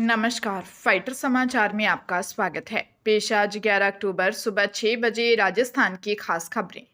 नमस्कार। फाइटर समाचार में आपका स्वागत है। पेश आज 11 अक्टूबर सुबह 6 बजे राजस्थान की खास खबरें।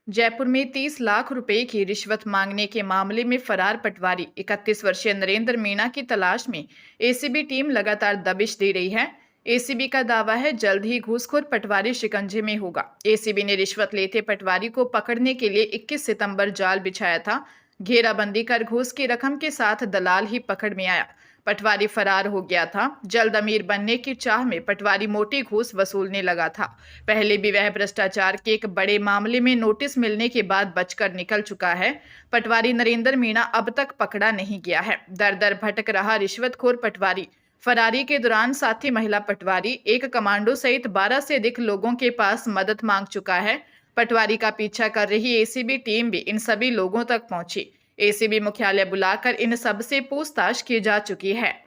जयपुर में 30 लाख रुपए की रिश्वत मांगने के मामले में फरार पटवारी 31 वर्षीय नरेंद्र मीणा की तलाश में एसीबी टीम लगातार दबिश दे रही है। एसीबी का दावा है जल्द ही घूसखोर पटवारी शिकंजे में होगा। एसीबी ने रिश्वत लेते पटवारी को पकड़ने के लिए 21 सितंबर जाल बिछाया था। घेराबंदी कर घूस की रकम के साथ दलाल ही पकड़ में आया। पटवारी फरार हो गया था। जल्द अमीर बनने की चाह में पटवारी मोटी घूस वसूलने लगा था। पहले भी वह भ्रष्टाचार के एक बड़े मामले में नोटिस मिलने के बाद बचकर निकल चुका है। पटवारी नरेंद्र मीणा अब तक पकड़ा नहीं गया है। दर दर भटक रहा रिश्वतखोर पटवारी फरारी के दौरान साथी महिला पटवारी एक कमांडो सहित 12 से अधिक लोगों के पास मदद मांग चुका है। पटवारी का पीछा कर रही एसीबी टीम भी इन सभी लोगों तक पहुंची। एसीबी मुख्यालय बुलाकर इन सब से पूछताछ की जा चुकी है।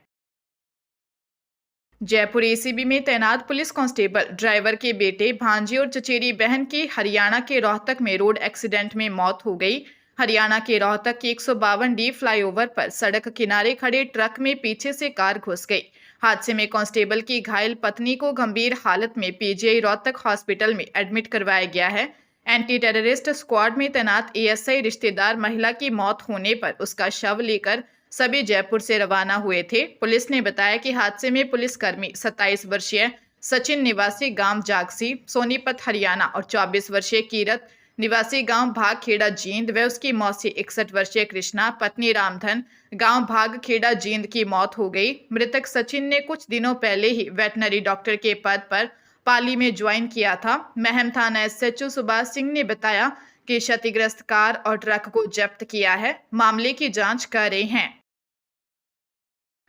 जयपुर एसीबी में तैनात पुलिस कांस्टेबल ड्राइवर के बेटे भांजे और चचेरी बहन की हरियाणा के रोहतक में रोड एक्सीडेंट में मौत हो गई। हरियाणा के रोहतक के 152D फ्लाईओवर पर सड़क किनारे खड़े ट्रक में पीछे से कार घुस गई। हादसे में कांस्टेबल की घायल पत्नी को गंभीर हालत में पीजीआई रोहतक हॉस्पिटल में एडमिट करवाया गया है। एंटी टेररिस्ट स्क्वाड में तैनात एएसआई रिश्तेदार महिला की मौत होने पर उसका शव लेकर सभी जयपुर से रवाना हुए थे। पुलिस ने बताया कि हादसे में पुलिसकर्मी 27 वर्षीय सचिन निवासी गांव जागसी सोनीपत हरियाणा और 24 वर्षीय कीरत निवासी गांव भागखेड़ा जींद व उसकी मौसी 61 वर्षीय कृष्णा पत्नी रामधन गांव भागखेड़ा जींद की मौत हो गई। मृतक सचिन ने कुछ दिनों पहले ही वेटनरी डॉक्टर के पद पर पाली में ज्वाइन किया था। महम थाना एसएचओ सुभाष सिंह ने बताया कि क्षतिग्रस्त कार और ट्रक को जब्त किया है। मामले की जांच कर रहे हैं।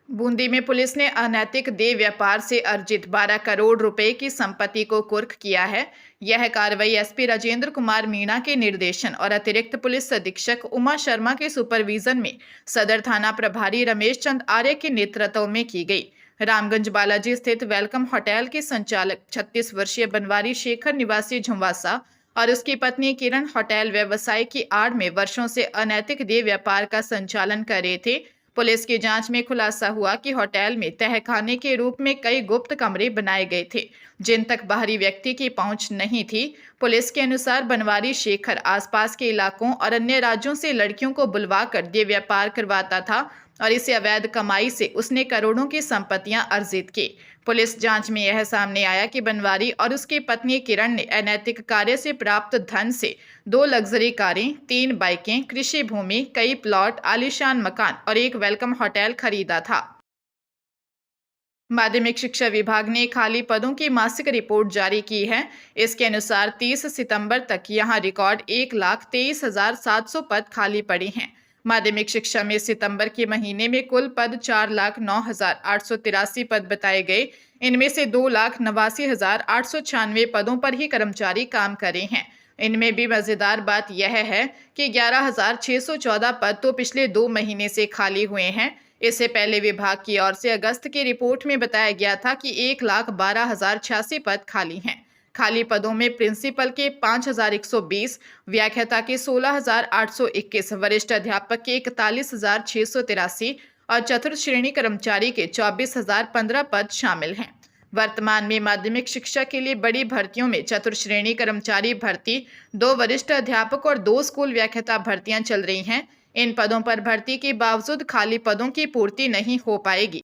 बूंदी में पुलिस ने अनैतिक देह व्यापार से अर्जित 12 करोड़ रुपए की संपत्ति को कुर्क किया है। यह कार्रवाई एसपी राजेंद्र कुमार मीणा के निर्देशन और अतिरिक्त पुलिस अधीक्षक उमा शर्मा के सुपरविजन में सदर थाना प्रभारी रमेश चंद आर्य के नेतृत्व में की गई। रामगंज बालाजी स्थित वेलकम होटल के संचालक 36 वर्षीय बनवारी शेखर निवासी झुंवासा और उसकी पत्नी किरण होटल व्यवसाय की आड़ में वर्षों से अनैतिक देह व्यापार का संचालन कर रहे थे। पुलिस की जांच में खुलासा हुआ कि होटल में तहखाने के रूप में कई गुप्त कमरे बनाए गए थे जिन तक बाहरी व्यक्ति की पहुंच नहीं थी। पुलिस के अनुसार बनवारी शेखर आसपास के इलाकों और अन्य राज्यों से लड़कियों को बुलवाकर देह व्यापार करवाता था और इसे अवैध कमाई से उसने करोड़ों की संपत्तियां अर्जित की। पुलिस जांच में यह सामने आया कि बनवारी और उसकी पत्नी किरण ने अनैतिक कार्य से प्राप्त धन से 2 लग्जरी कारें, 3 बाइकें, कृषि भूमि, कई प्लॉट, आलीशान मकान और एक वेलकम होटल खरीदा था। माध्यमिक शिक्षा विभाग ने खाली पदों की मासिक रिपोर्ट जारी की है। इसके अनुसार 30 सितंबर तक यहां रिकॉर्ड 1,23,700 पद खाली पड़े हैं। माध्यमिक शिक्षा में सितंबर के महीने में कुल पद 4,09,883 पद बताए गए। इनमें से 2,89,896 पदों पर ही कर्मचारी काम कर रहे हैं। इनमें भी मजेदार बात यह है कि 11,614 पद तो पिछले 2 महीने से खाली हुए हैं। इससे पहले विभाग की ओर से अगस्त की रिपोर्ट में बताया गया था कि 1,12,086 पद खाली हैं। खाली पदों में प्रिंसिपल के 5,120, व्याख्याता के 16,821, वरिष्ठ अध्यापक के 41,683 और चतुर्थ श्रेणी कर्मचारी के 24,015 पद शामिल हैं। वर्तमान में माध्यमिक शिक्षा के लिए बड़ी भर्तियों में चतुर्थ श्रेणी कर्मचारी भर्ती, 2 वरिष्ठ अध्यापक और 2 स्कूल व्याख्याता भर्तियां चल रही हैं। इन पदों पर भर्ती के बावजूद खाली पदों की पूर्ति नहीं हो पाएगी।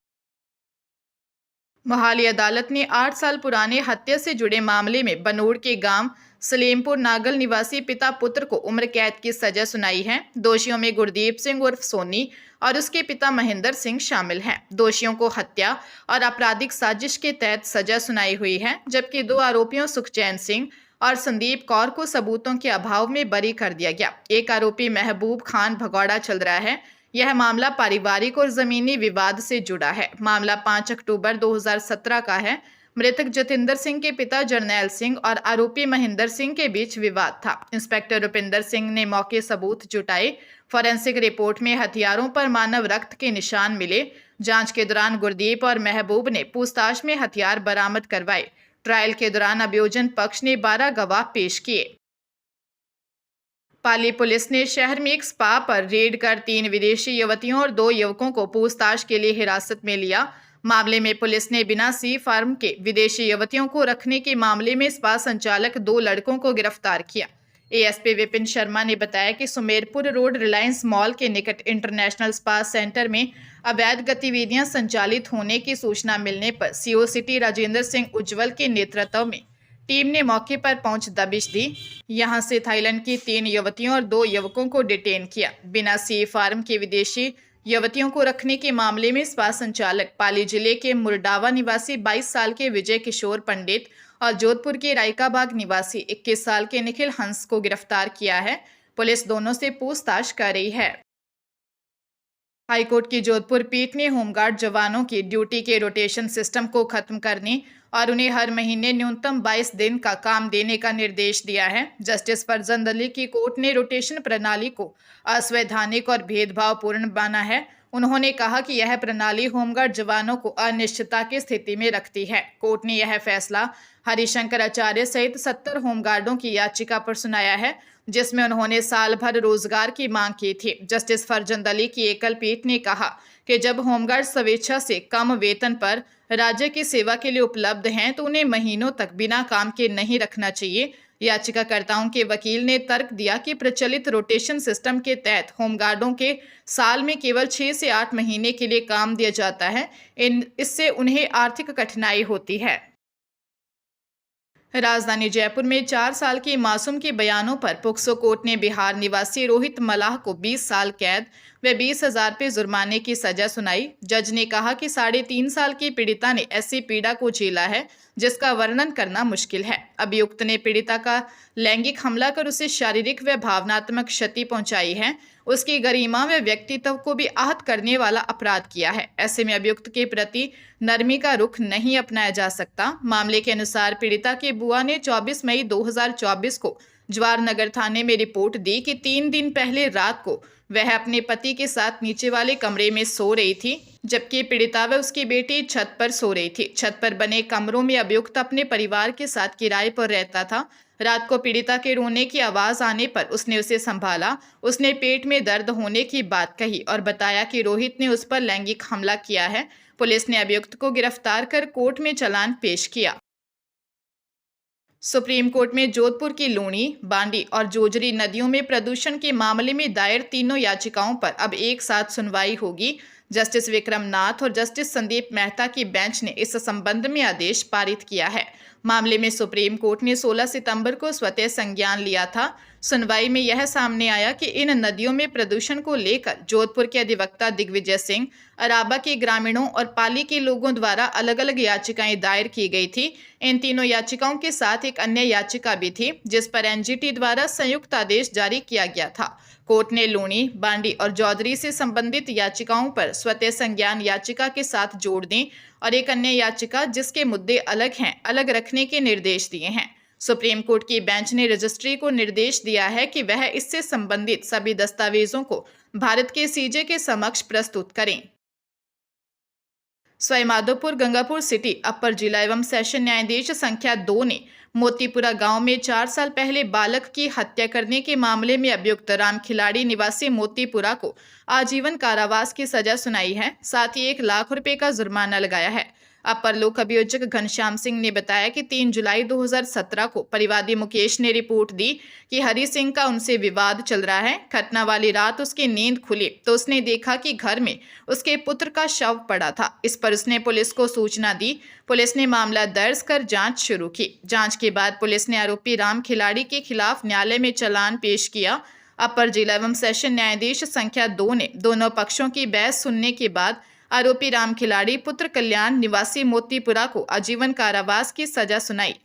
मोहाली अदालत ने 8 साल पुराने हत्या से जुड़े मामले में बनोड़ के गांव सलेमपुर नागल निवासी पिता पुत्र को उम्र कैद की सजा सुनाई है। दोषियों में गुरदीप सिंह उर्फ सोनी और उसके पिता महेंद्र सिंह शामिल हैं। दोषियों को हत्या और आपराधिक साजिश के तहत सजा सुनाई हुई है, जबकि 2 आरोपियों सुखचैन सिंह और संदीप कौर को सबूतों के अभाव में बरी कर दिया गया। एक आरोपी महबूब खान भगौड़ा चल रहा है। यह मामला पारिवारिक और जमीनी विवाद से जुड़ा है। मामला 5 अक्टूबर 2017 का है। मृतक जतिंदर सिंह के पिता जरनैल सिंह और आरोपी महेंद्र सिंह के बीच विवाद था। इंस्पेक्टर रुपिंदर सिंह ने मौके सबूत जुटाए। फॉरेंसिक रिपोर्ट में हथियारों पर मानव रक्त के निशान मिले। जांच के दौरान गुरदीप और महबूब ने पूछताछ में हथियार बरामद करवाए। ट्रायल के दौरान अभियोजन पक्ष ने 12 गवाह पेश किए। पाली पुलिस ने शहर में एक स्पा पर रेड कर 3 विदेशी युवतियों और 2 युवकों को पूछताछ के लिए हिरासत में लिया। मामले में पुलिस ने बिना सी फार्म के विदेशी युवतियों को रखने के मामले में स्पा संचालक 2 लड़कों को गिरफ्तार किया। एएसपी विपिन शर्मा ने बताया कि सुमेरपुर रोड रिलायंस मॉल के निकट इंटरनेशनल स्पा सेंटर में अवैध गतिविधियां संचालित होने की सूचना मिलने पर सीओ सिटी राजेंद्र सिंह उज्जवल के नेतृत्व में टीम ने मौके पर पहुंच दबिश दी। यहां से थाईलैंड की 3 युवतियों और 2 युवकों को डिटेन किया। बिना सी फार्म के विदेशी युवतियों को रखने के मामले में स्पा संचालक पाली जिले के मुरडावा निवासी 22 साल के विजय किशोर पंडित और जोधपुर के रायकाबाग निवासी 21 साल के निखिल हंस को गिरफ्तार किया है। पुलिस दोनों से पूछताछ कर रही है। हाईकोर्ट की जोधपुर पीठ ने होमगार्ड जवानों की ड्यूटी के रोटेशन सिस्टम को खत्म करने और उन्हें हर महीने न्यूनतम 22 दिन का काम देने का निर्देश दिया है। जस्टिस फरजंद अली की कोर्ट ने रोटेशन प्रणाली को असंवैधानिक और भेदभावपूर्ण माना है। उन्होंने कहा कि यह प्रणाली होमगार्ड जवानों को अनिश्चितता की स्थिति में रखती है। कोर्ट ने यह फैसला हरिशंकर आचार्य सहित 70 होमगार्डों की याचिका पर सुनाया है, जिसमें उन्होंने साल भर रोजगार की मांग की थी। जस्टिस फरजंद अली की एकल पीठ ने कहा कि जब होमगार्ड स्वेच्छा से कम वेतन पर राज्य की सेवा के लिए उपलब्ध हैं तो उन्हें महीनों तक बिना काम के नहीं रखना चाहिए। याचिकाकर्ताओं के वकील ने तर्क दिया कि प्रचलित रोटेशन सिस्टम के तहत होमगार्डों के साल में केवल 6 से 8 महीने के लिए काम दिया जाता है। इससे उन्हें आर्थिक कठिनाई होती है। राजधानी जयपुर में 4 साल की मासूम के बयानों पर पोक्सो कोर्ट ने बिहार निवासी रोहित मलाह को 20 साल कैद व 20,000 रुपये जुर्माने की सजा सुनाई। जज ने कहा कि 3.5 साल की पीड़िता ने ऐसी पीड़ा को झेला है जिसका वर्णन करना मुश्किल है। अभियुक्त ने पीड़िता का लैंगिक हमला कर उसे शारीरिक व भावनात्मक क्षति पहुंचाई है, उसकी गरिमा व व्यक्तित्व को भी आहत करने वाला अपराध किया है। ऐसे में अभियुक्त के प्रति नरमी का रुख नहीं अपनाया जा सकता। मामले के अनुसार पीड़िता के बुआ ने 24 मई 2024 को जवाहर नगर थाने में रिपोर्ट दी कि 3 दिन पहले रात को वह अपने पति के साथ नीचे वाले कमरे में सो रही थी, जबकि पीड़िता व उसकी बेटी छत पर सो रही थी। छत पर बने कमरों में अभियुक्त अपने परिवार के साथ किराए पर रहता था। रात को पीड़िता के रोने की आवाज आने पर उसने उसे संभाला। उसने पेट में दर्द होने की बात कही और बताया कि रोहित ने उस पर लैंगिक हमला किया है। पुलिस ने अभियुक्त को गिरफ्तार कर कोर्ट में चालान पेश किया। सुप्रीम कोर्ट में जोधपुर की लूणी, बांडी और जोजरी नदियों में प्रदूषण के मामले में दायर तीनों याचिकाओं पर अब एक साथ सुनवाई होगी। जस्टिस विक्रम नाथ और जस्टिस संदीप मेहता की बेंच ने इस संबंध में आदेश पारित किया है। मामले में सुप्रीम कोर्ट ने 16 सितंबर को स्वतः संज्ञान लिया था। सुनवाई में यह सामने आया कि इन नदियों में प्रदूषण को लेकर जोधपुर के अधिवक्ता दिग्विजय सिंह, अराबा के ग्रामीणों और पाली के लोगों द्वारा अलग अलग याचिकाएं दायर की गई थी। इन तीनों याचिकाओं के साथ एक अन्य याचिका भी थी जिस पर एनजीटी द्वारा संयुक्त आदेश जारी किया गया था। कोर्ट ने लूणी, बांडी और चौधरी से संबंधित याचिकाओं पर स्वतः संज्ञान याचिका के साथ जोड़ दें और एक अन्य याचिका जिसके मुद्दे अलग हैं, अलग रखने के निर्देश दिए हैं। सुप्रीम कोर्ट की बेंच ने रजिस्ट्री को निर्देश दिया है कि वह इससे संबंधित सभी दस्तावेजों को भारत के सीजे के समक्ष प्रस्तुत करें। सवाईमाधोपुर गंगापुर सिटी अपर जिला एवं सेशन न्यायाधीश संख्या 2 ने मोतीपुरा गांव में 4 साल पहले बालक की हत्या करने के मामले में अभियुक्त राम खिलाड़ी निवासी मोतीपुरा को आजीवन कारावास की सजा सुनाई है। साथ ही 1 लाख रुपए का जुर्माना लगाया है। अपर लोक अभियोजक घनश्याम सिंह ने बताया कि 3 जुलाई 2017 को परिवादी मुकेश ने रिपोर्ट दी कि हरि सिंह का उनसे विवाद चल रहा है। घटना वाली रात उसकी नींद खुली तो उसने देखा कि घर में उसके पुत्र का शव पड़ा था। इस पर उसने पुलिस को सूचना दी। पुलिस ने मामला दर्ज कर जांच शुरू की। जांच के बाद पुलिस ने आरोपी राम खिलाड़ी के खिलाफ न्यायालय में चालान पेश किया। अपर जिला एवं सेशन न्यायाधीश संख्या 2 ने दोनों पक्षों की बहस सुनने के बाद आरोपी राम खिलाड़ी पुत्र कल्याण निवासी मोतीपुरा को आजीवन कारावास की सजा सुनाई।